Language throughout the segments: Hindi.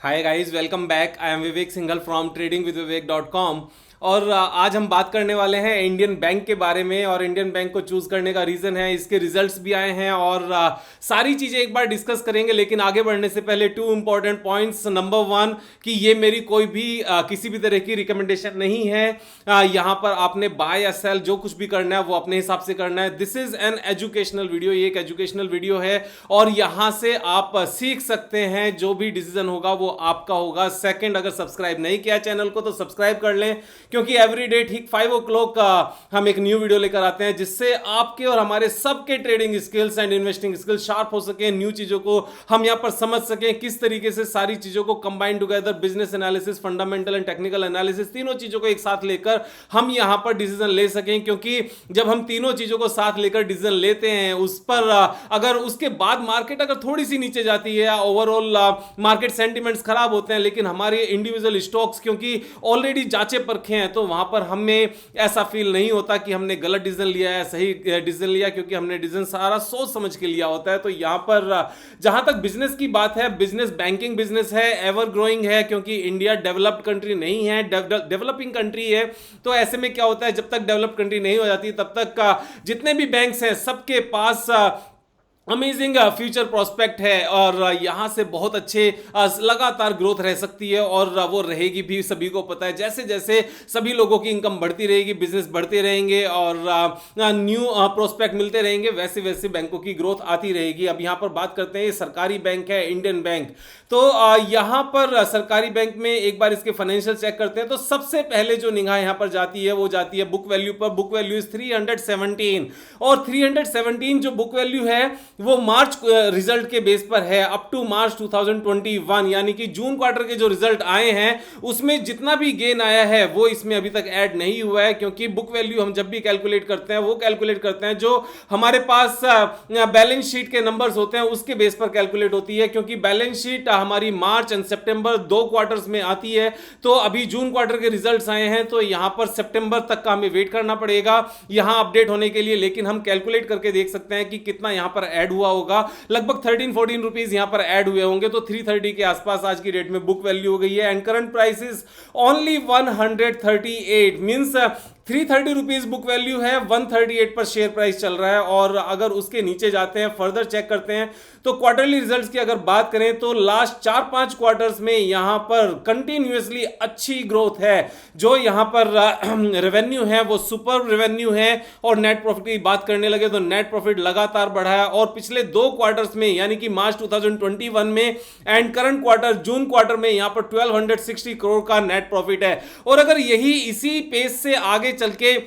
Hi guys, welcome back. I am Vivek Singhal from tradingwithvivek.com। और आज हम बात करने वाले हैं इंडियन बैंक के बारे में। और इंडियन बैंक को चूज करने का रीजन है, इसके रिजल्ट्स भी आए हैं और सारी चीजें एक बार डिस्कस करेंगे। लेकिन आगे बढ़ने से पहले two important points. Number one, कि ये मेरी कोई भी किसी भी तरह की रिकमेंडेशन नहीं है। यहाँ पर आपने बाय या सेल जो कुछ भी करना है वो अपने हिसाब से करना है। This is an educational video, ये एक एजुकेशनल वीडियो है और यहाँ से आप सीख सकते हैं। जो भी डिसीजन होगा वो आपका होगा। सेकंड, अगर सब्सक्राइब नहीं किया चैनल को तो सब्सक्राइब कर लें, क्योंकि एवरी डे ठीक 5 o'clock हम एक न्यू वीडियो लेकर आते हैं जिससे आपके और हमारे सबके trading skills and investing skills sharp हो सके। न्यू चीजों को हम यहां पर समझ सकें, किस तरीके से सारी चीजों को combine together, business analysis, fundamental and technical analysis, तीनों चीजों को एक साथ लेकर हम यहां पर डिसीजन ले सकें। क्योंकि जब हम तीनों चीजों को साथ लेकर डिसीजन लेते हैं, उस पर अगर उसके बाद मार्केट अगर थोड़ी सी नीचे जाती है या ओवरऑल मार्केट सेंटिमेंट्स खराब होते हैं, लेकिन हमारे इंडिविजुअल स्टॉक्स क्योंकि ऑलरेडी जांचे परखे हैं, तो वहां पर हमें ऐसा फील नहीं होता कि हमने गलत डिसीजन लिया है, सही डिसीजन लिया, क्योंकि हमने डिसीजन सारा सोच समझ के लिया होता है। तो यहां पर जहां तक बिजनेस की बात है, बिजनेस बैंकिंग बिजनेस है, एवर ग्रोइंग है, क्योंकि इंडिया डेवलप्ड कंट्री नहीं है, डेवलपिंग कंट्री है। तो ऐसे में क्या होता है, जब तक डेवलप्ड कंट्री नहीं हो जाती तब तक जितने भी बैंक्स हैं सबके पास अमेजिंग फ्यूचर प्रोस्पेक्ट है और यहां से बहुत अच्छे लगातार ग्रोथ रह सकती है और वो रहेगी भी। सभी को पता है, जैसे जैसे सभी लोगों की इनकम बढ़ती रहेगी, बिजनेस बढ़ते रहेंगे और न्यू प्रोस्पेक्ट मिलते रहेंगे, वैसे वैसे बैंकों की ग्रोथ आती रहेगी। अब यहां पर बात करते हैं, सरकारी बैंक है इंडियन बैंक। तो यहां पर सरकारी बैंक में एक बार इसके फाइनेंशियल चेक करते हैं तो सबसे पहले जो निगाह यहां पर जाती है वो जाती है बुक वैल्यू पर। बुक वैल्यू इज 317 और 317 जो बुक वैल्यू है वो मार्च रिजल्ट के बेस पर है, अप टू मार्च 2021, यानी कि जून क्वार्टर के जो रिजल्ट आए हैं उसमें जितना भी गेन आया है वो इसमें अभी तक ऐड नहीं हुआ है। क्योंकि बुक वैल्यू हम जब भी कैलकुलेट करते हैं वो कैलकुलेट करते हैं जो हमारे पास बैलेंस शीट के नंबर्स होते हैं उसके बेस पर कैलकुलेट होती है। क्योंकि बैलेंस शीट हमारी मार्च एंड सितंबर 2 क्वार्टर्स में आती है, तो अभी जून क्वार्टर के रिजल्ट्स आए हैं तो यहां पर सितंबर तक का हमें वेट करना पड़ेगा यहां अपडेट होने के लिए। लेकिन हम कैलकुलेट करके देख सकते हैं कि कितना यहां पर ऐड हुआ होगा। लगभग 13-14 रुपीज यहां पर ऐड हुए होंगे, तो 330 के आसपास आज की डेट में बुक वैल्यू हो गई है। And current price is only 138, means 330 rupees book value है, 138 पर शेयर प्राइस चल रहा है। और अगर उसके नीचे जाते हैं, फर्दर चेक करते हैं, तो क्वार्टरली रिजल्ट्स की अगर बात करें तो लास्ट 4-5 क्वार्टर्स में यहां पर कंटिन्यूअसली अच्छी ग्रोथ है। जो यहां पर रेवेन्यू है वो सुपर रेवेन्यू है। और नेट प्रॉफिट की बात करने लगे तो नेट प्रॉफिट लगातार बढ़ा है और पिछले 2 क्वार्टर्स में, यानी कि मार्च 2021 में and current quarter June quarter में यहां पर 1260 करोड़ का नेट प्रॉफिट है। और अगर यही इसी पेस से आगे चल के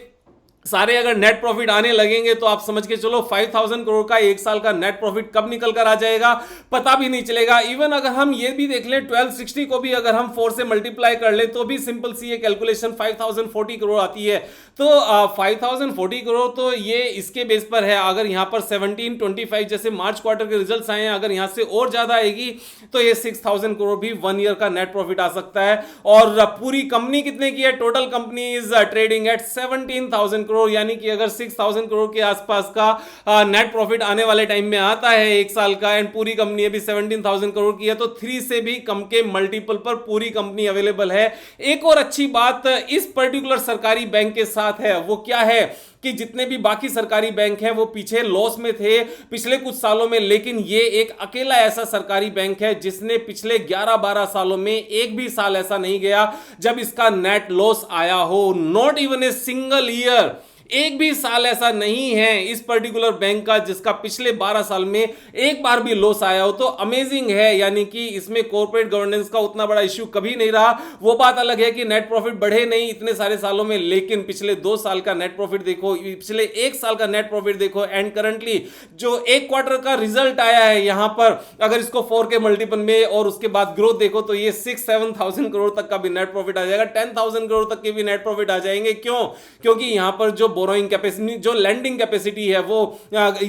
सारे अगर नेट प्रॉफिट आने लगेंगे तो आप समझ के चलो 5000 करोड़ का एक साल का नेट प्रॉफिट कब निकल कर आ जाएगा पता भी नहीं चलेगा। इवन अगर हम ये भी देख लें 1260 को भी अगर हम 4 से मल्टीप्लाई कर ले तो भी सिंपल सी ये कैलकुलेशन 5040 करोड़ आती है। तो 5040 करोड़ तो ये इसके बेस पर है। अगर यहां पर 1725 जैसे मार्च क्वार्टर के रिजल्ट्स आए हैं, अगर यहां से और ज्यादा आएगी तो ये 6000 करोड़ भी 1 ईयर का नेट प्रॉफिट आ सकता है। और पूरी कंपनी कितने की है, total company is trading at 17,000 crore, यानी कि अगर 6,000 करोड़ के आसपास का नेट प्रॉफिट आने वाले टाइम में आता है एक साल का, एंड पूरी कंपनी अभी 17,000 करोड़ की है, तो 3 से भी कम के मल्टीपल पर पूरी कंपनी अवेलेबल है। एक और अच्छी बात इस पर्टिकुलर सरकारी बैंक के साथ है, वो क्या है कि जितने भी बाकी सरकारी बैंक हैं वो पीछे लॉस में थे पिछले कुछ सालों में, लेकिन ये एक अकेला ऐसा सरकारी बैंक है जिसने पिछले 11-12 सालों में एक भी साल ऐसा नहीं गया जब इसका नेट लॉस आया हो। Not even a single year, एक भी साल ऐसा नहीं है इस पर्टिकुलर बैंक का जिसका पिछले 12 साल में एक बार भी लॉस आया हो। तो अमेजिंग है, यानी कि इसमें कॉर्पोरेट गवर्नेंस का उतना बड़ा इश्यू कभी नहीं रहा। वो बात अलग है कि नेट प्रॉफिट बढ़े नहीं इतने सारे सालों में, लेकिन पिछले 2 साल का नेट प्रॉफिट देखो, पिछले 1 साल का नेट प्रॉफिट देखो, एंड करंटली जो एक क्वार्टर का रिजल्ट आया है यहां पर अगर इसको 4 के मल्टीपल में और उसके बाद ग्रोथ देखो तो ये 6-7,000 करोड़ तक का भी नेट प्रॉफिट आ जाएगा, 10,000 करोड़ तक के भी नेट प्रॉफिट आ जाएंगे। क्यों? क्योंकि यहां पर जो बोरोइंग कैपेसिटी, जो लैंडिंग कैपेसिटी है, वो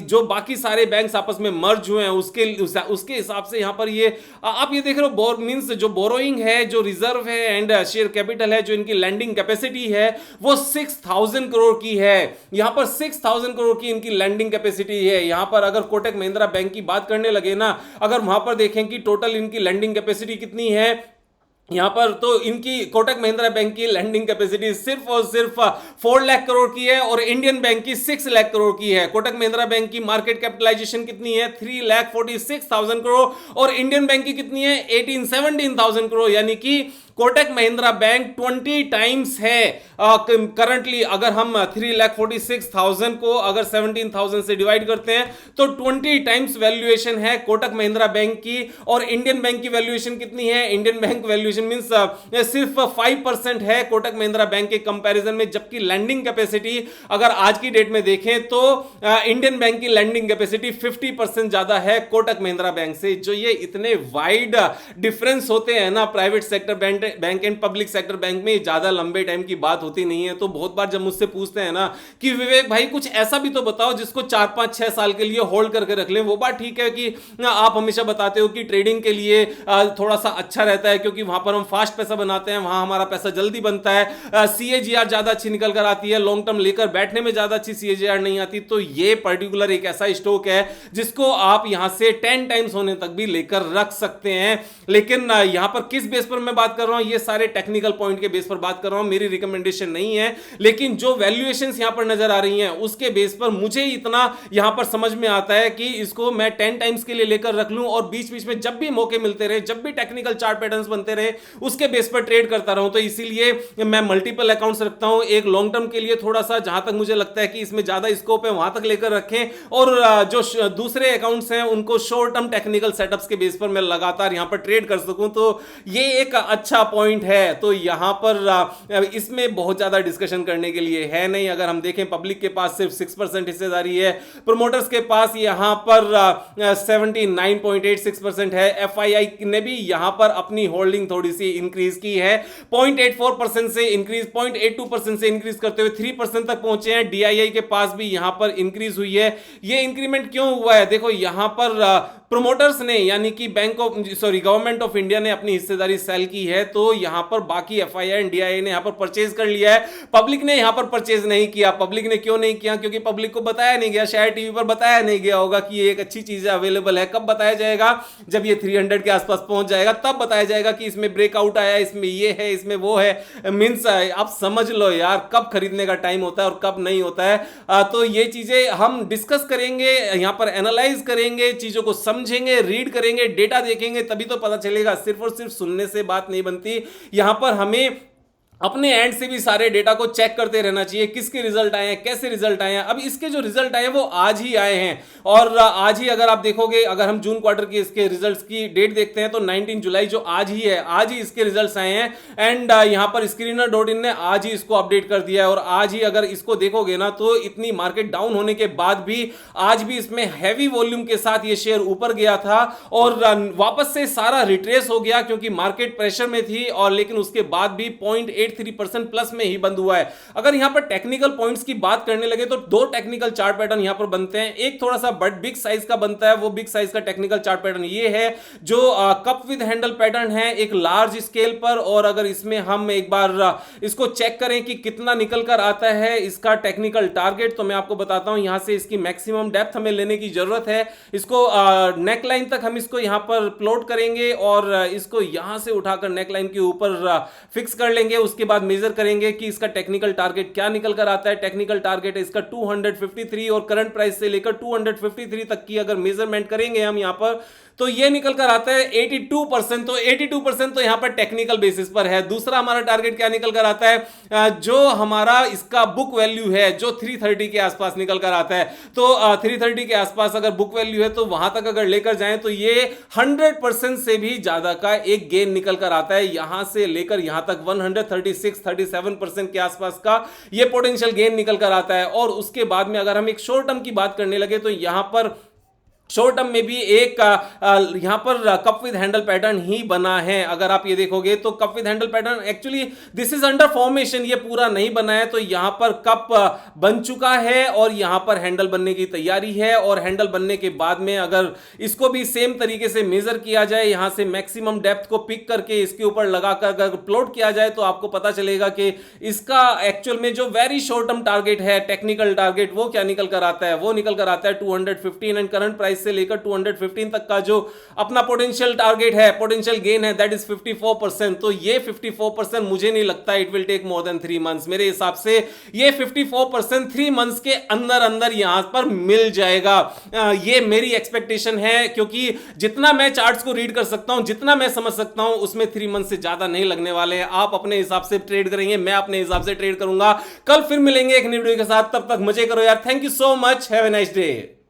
जो बाकी सारे बैंक्स आपस में मर्ज हुए हैं उसके हिसाब से यहां पर ये आप ये देख रहे हो, मींस जो बोरोइंग है, जो रिजर्व है एंड शेयर कैपिटल है, जो इनकी लैंडिंग कैपेसिटी है वो 6000 करोड़ की है। यहां पर 6000 करोड़ की इनकी लैंडिंग कैपेसिटी है। यहां पर अगर कोटक महिंद्रा बैंक की बात करने लगे ना, अगर वहां पर देखें कि टोटल इनकी लैंडिंग कैपेसिटी कितनी है यहां पर, तो इनकी कोटक महिंद्रा बैंक की लैंडिंग कैपेसिटी सिर्फ और सिर्फ 4 लाख करोड़ की है और इंडियन बैंक की 6 लाख करोड़ की है। कोटक महिंद्रा बैंक की मार्केट कैपिटलाइजेशन कितनी है? 3,46,000 करोड़ और इंडियन बैंक की कितनी है? 17,000 करोड़। यानी कि कोटक महिंद्रा बैंक 20 टाइम्स है करंटली। अगर हम 3,46,000 को अगर 17,000 से डिवाइड करते हैं तो 20 टाइम्स वैल्यूएशन है कोटक महिंद्रा बैंक की। और इंडियन बैंक की वैल्यूएशन कितनी है? इंडियन बैंक वैल्यूएशन मींस सिर्फ 5% है कोटक महिंद्रा बैंक के कंपैरिजन में, जबकि लैंडिंग कैपेसिटी अगर आज की डेट में देखें तो इंडियन बैंक की लैंडिंग कैपेसिटी 50% ज्यादा है कोटक महिंद्रा बैंक से। जो ये इतने वाइड डिफरेंस होते हैं ना private sector bank and public sector bank में, ज्यादा लंबे टाइम की बात होती नहीं है। तो बहुत बार जब मुझसे पूछते हैं ना कि विवेक भाई कुछ ऐसा भी तो बताओ जिसको 4-5-6 साल के लिए होल्ड करके रख लें, वो बात ठीक है कि आप हमेशा बताते हो कि ट्रेडिंग के लिए थोड़ा सा अच्छा रहता है क्योंकि वहां पर हम फास्ट पैसा बनाते हैं, वहां हमारा पैसा जल्दी बनता है, सीएजीआर ज्यादा अच्छी निकल कर आती है, लॉन्ग टर्म लेकर बैठने में ज्यादा अच्छी सीएजीआर नहीं आती। तो ये पर्टिकुलर एक ऐसा स्टॉक है जिसको आप यहां से 10 टाइम्स होने तक भी लेकर रख सकते हैं। लेकिन यहां पर किस बेस पर मैं बात कर रहा हूं, ये सारे टेक्निकल पॉइंट के बेस पर बात कर रहा हूं, मेरी रिकमेंडेशन नहीं है। लेकिन जो वैल्यूएशंस यहां पर नजर आ रही हैं उसके बेस पर मुझे इतना यहां पर समझ में आता है कि इसको मैं 10 टाइम्स के लिए लेकर रख लूं और बीच बीच में जब भी मौके मिलते रहे, जब भी टेक्निकल चार्ट पैटर्न्स बनते रहे, उसके बेस पर ट्रेड करता रहूं। तो इसीलिए मैं मल्टीपल अकाउंट्स रखता हूं। एक लॉन्ग टर्म के लिए थोड़ा सा, जहां तक मुझे लगता है कि इसमें ज्यादा स्कोप है, वहां तक लेकर रखें, और जो दूसरे अकाउंट्स हैं उनको शॉर्ट टर्म टेक्निकल सेटअप्स के बेस पर मैं लगातार यहां पर ट्रेड कर सकूं। तो ये एक अच्छा पॉइंट है। तो यहां पर इसमें बहुत ज्यादा डिस्कशन करने के लिए है नहीं। अगर हम देखें पब्लिक के पास सिर्फ 6% हिस्सेदारी है, प्रोमोटर्स के पास यहां पर 79.86% है। एफआईआई ने भी यहां पर अपनी होल्डिंग थोड़ी सी इंक्रीज की है, 0.84% से इंक्रीज, 0.82% से इंक्रीज करते हुए 3% तक पहुंचे हैं। डीआईआई के पास भी यहां पर इंक्रीज हुई है। ये इंक्रीमेंट क्यों हुआ है? देखो यहां पर प्रोमोटर्स ने यानी कि गवर्नमेंट ऑफ इंडिया ने अपनी हिस्सेदारी सेल की है, तो यहां पर बाकी एफआईआई एंड डीआईआई ने यहां पर परचेज कर लिया है। पब्लिक ने यहां पर परचेज नहीं किया। पब्लिक ने क्यों नहीं किया? क्योंकि पब्लिक को बताया नहीं गया, शायद टीवी पर बताया नहीं गया होगा कि ये एक अच्छी चीज अवेलेबल है। कब बताया जाएगा? जब ये 300 के आसपास पहुंच जाएगा तब बताया जाएगा कि इसमें ब्रेकआउट आया, इसमें ये है, इसमें वो है। मींस आप समझ लो यार कब खरीदने का टाइम होता है और कब नहीं होता है। तो ये चीजें हम डिस्कस करेंगे, यहां पर एनालाइज करेंगे, चीजों को समझेंगे, रीड करेंगे, डेटा देखेंगे, तभी तो पता चलेगा। सिर्फ और सिर्फ सुनने से बात नहीं बनती। यहां पर हमें अपने एंड से भी सारे डेटा को चेक करते रहना चाहिए, किसके रिजल्ट आए हैं, कैसे रिजल्ट आए हैं। अब इसके जो रिजल्ट आए हैं वो आज ही आए हैं, और आज ही अगर आप देखोगे, अगर हम जून क्वार्टर के इसके रिजल्ट्स की डेट देखते हैं तो 19 जुलाई जो आज ही है, आज ही इसके रिजल्ट्स आए हैं। एंड यहां पर screener.in ने आज ही इसको अपडेट कर दिया है। और आज ही अगर इसको देखोगे ना तो इतनी मार्केट डाउन होने के बाद भी आज भी इसमें हैवी वॉल्यूम के साथ ये शेयर ऊपर गया था और वापस से सारा रिट्रेस हो गया क्योंकि मार्केट प्रेशर में थी। और लेकिन उसके बाद भी 0.83% प्लस में ही बंद हुआ है। अगर यहां पर टेक्निकल पॉइंट्स की बात करने लगे तो दो टेक्निकल चार्ट पैटर्न यहां पर बनते हैं। एक थोड़ा सा बिग साइज का बनता है, वो बिग साइज का टेक्निकल चार्ट पैटर्न ये है जो कप विद हैंडल पैटर्न है एक लार्ज स्केल पर। और अगर इसमें हम एक बार इसको चेक करें कि कितना निकल कर आता है इसका टेक्निकल टारगेट, तो मैं आपको बताता हूं यहां से इसकी मैक्सिमम डेप्थ हमें लेने की जरूरत है। इसको नेकलाइन तक हम इसको यहां पर प्लॉट करेंगे और इसको यहां से उठाकर नेकलाइन के ऊपर फिक्स कर लेंगे। उसके बाद मेजर करेंगे कि इसका टेक्निकल टारगेट क्या निकल कर आता है। टेक्निकल टारगेट है इसका 253 और करंट प्राइस से लेकर 253 तक की अगर मेजरमेंट करेंगे हम यहां पर तो ये निकल कर आता है 82%। तो 82% तो यहां पर टेक्निकल बेसिस पर है। दूसरा हमारा टारगेट क्या निकल कर आता है, जो हमारा इसका बुक वैल्यू है जो 330 के आसपास निकल कर आता है। तो 330 के आसपास अगर बुक वैल्यू है तो वहां तक अगर लेकर जाएं तो ये 100% से भी ज्यादा का एक गेन निकल कर आता है। यहां से लेकर यहां तक 136-37% के आसपास का ये पोटेंशियल गेन निकल कर आता है। और उसके बाद में अगर हम एक शॉर्ट टर्म की बात करने लगे तो यहां पर शॉर्ट टर्म में भी एक यहां पर कप विद हैंडल पैटर्न ही बना है। अगर आप ये देखोगे तो cup with handle pattern actually this is under formation, ये पूरा नहीं बना है। तो यहां पर कप बन चुका है और यहां पर हैंडल बनने की तैयारी है, और हैंडल बनने के बाद में अगर इसको भी सेम तरीके से मेजर किया जाए, यहां से मैक्सिमम डेप्थ को पिक करके इसके ऊपर लगाकर अगर प्लॉट किया जाए, तो आपको पता चलेगा कि इसका एक्चुअल में जो वेरी शॉर्ट टर्म टारगेट है, टेक्निकल टारगेट, वो क्या निकल कर आता है, वो निकल कर आता है 215, एंड करंट प्राइस से लेकर 215 तक का जो अपना पोटेंशियल टारगेट है, पोटेंशियल गेन है, दैट इज 54%। तो ये 54% मुझे नहीं लगता it will take more than 3 months. मेरे हिसाब से ये 54% 3 मंथ्स के अंदर अंदर यहां पर मिल जाएगा। ये मेरी एक्सपेक्टेशन है, क्योंकि जितना मैं चार्ट्स को रीड कर सकता हूं, जितना मैं समझ सकता हूं, उसमें 3 मंथ से ज्यादा नहीं लगने वाले हैं। आप अपने हिसाब से ट्रेड करेंगे, मैं अपने हिसाब से ट्रेड करूंगा। कल फिर मिलेंगे एक न्यू वीडियो के साथ, तब तक मजे करो यार। Thank you so much, have a nice day.